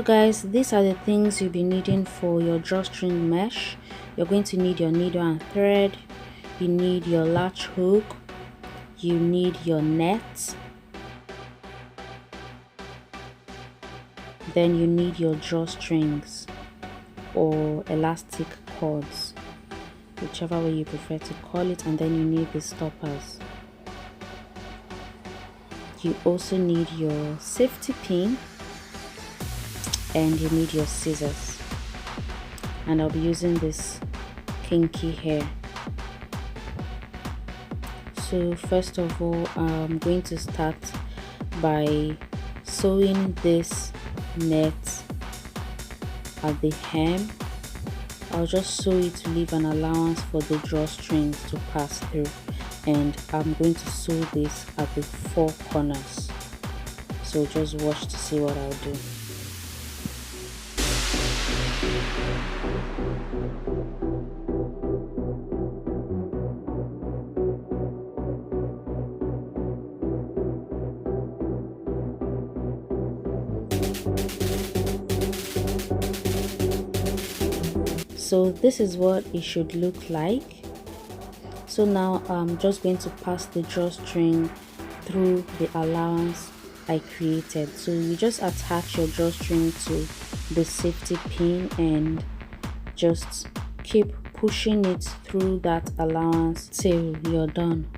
So guys, these are the things you'll be needing for your drawstring mesh. You're going to need your needle and thread, you need your latch hook, you need your net, then you need your drawstrings or elastic cords, whichever way you prefer to call it, and then you need the stoppers. You also need your safety pin and you need your scissors, and I'll be using this kinky hair. So first of all, I'm going to start by sewing this net at the hem. I'll just sew it to leave an allowance for the drawstrings to pass through, and I'm going to sew this at the 4 corners. So just watch to see what I'll do. So this is what it should look like. So now I'm just going to pass the drawstring through the allowance I created. So you just attach your drawstring to the safety pin and just keep pushing it through that allowance till you're done.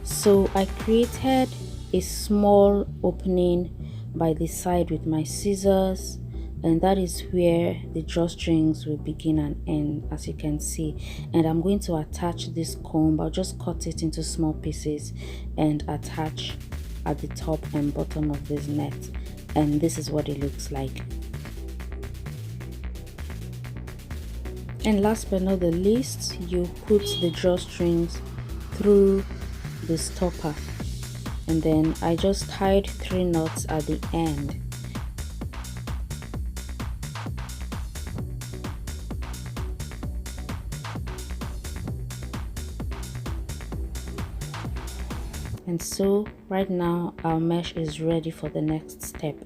So I created a small opening by the side with my scissors, and that is where the drawstrings will begin and end, as you can see. And I'm going to attach this comb. I'll just cut it into small pieces and attach at the top and bottom of this net, and this is what it looks like. And last but not the least, you put the drawstrings through the stopper, and then I just tied 3 knots at the end. And so right now our mesh is ready for the next step.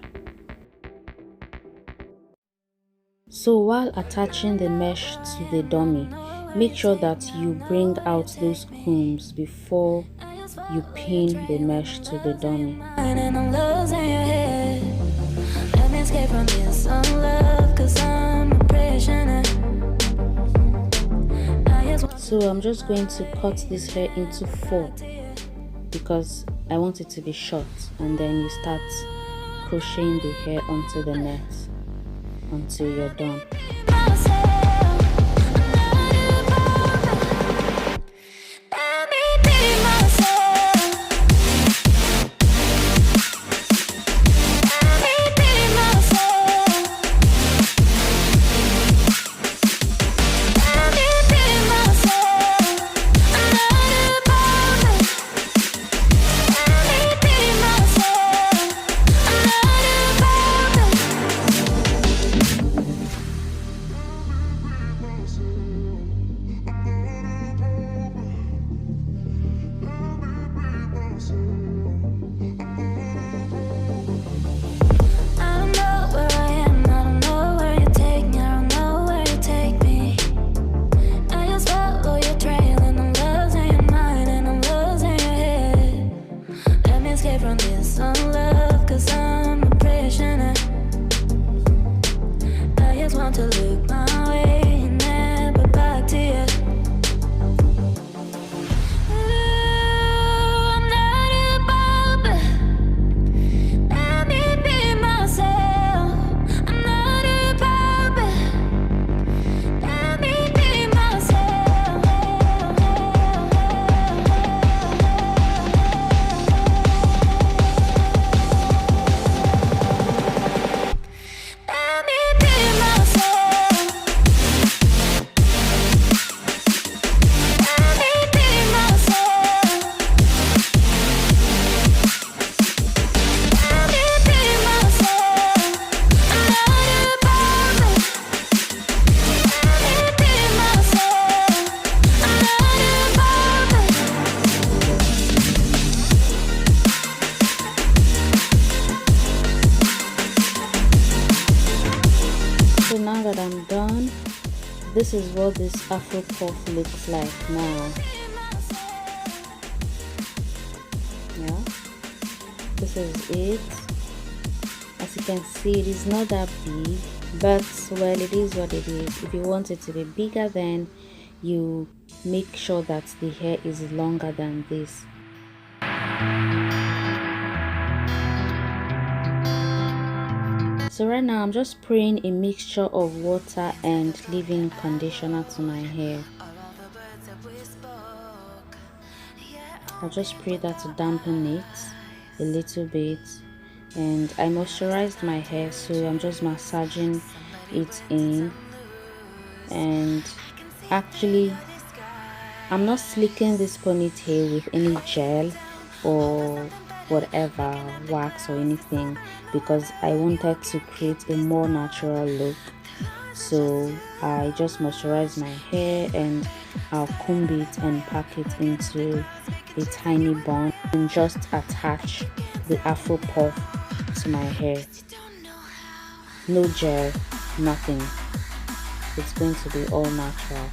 So while attaching the mesh to the dummy, make sure that you bring out those combs before you pin the mesh to the dummy. So I'm just going to cut this hair into 4 because I want it to be short, and then you start crocheting the hair onto the net until you're done. now that I'm done, this is what this afro puff looks like now. Yeah, this is it. As you can see, it is not that big, but well, it is what it is. If you want it to be bigger, then you make sure that the hair is longer than this. So right now I'm just spraying a mixture of water and leave-in conditioner to my hair. I'll just spray that to dampen it a little bit, and I moisturized my hair, so I'm just massaging it in. And actually I'm not slicking this ponytail with any gel or whatever, wax or anything, because I wanted to create a more natural look. So I just moisturize my hair and I'll comb it and pack it into a tiny bun and just attach the afro puff to my hair. No gel, nothing. It's going to be all natural.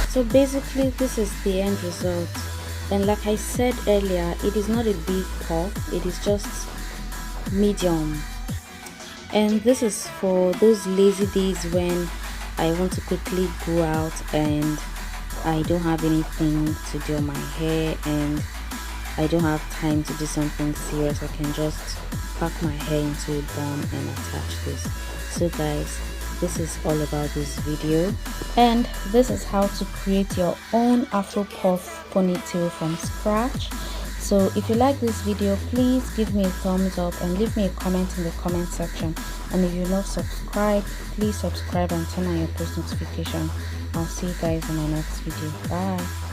So basically this is the end result, and like I said earlier, it is not a big puff, it is just medium, and this is for those lazy days when I want to quickly go out and I don't have anything to do on my hair and I don't have time to do something serious. I can just pack my hair into a bun and attach this. So guys, this is all about this video, and this is how to create your own afro puff ponytail from scratch. So if you like this video, please give me a thumbs up and leave me a comment in the comment section, and if you're not subscribed, please subscribe and turn on your post notification. I'll see you guys in my next video. Bye.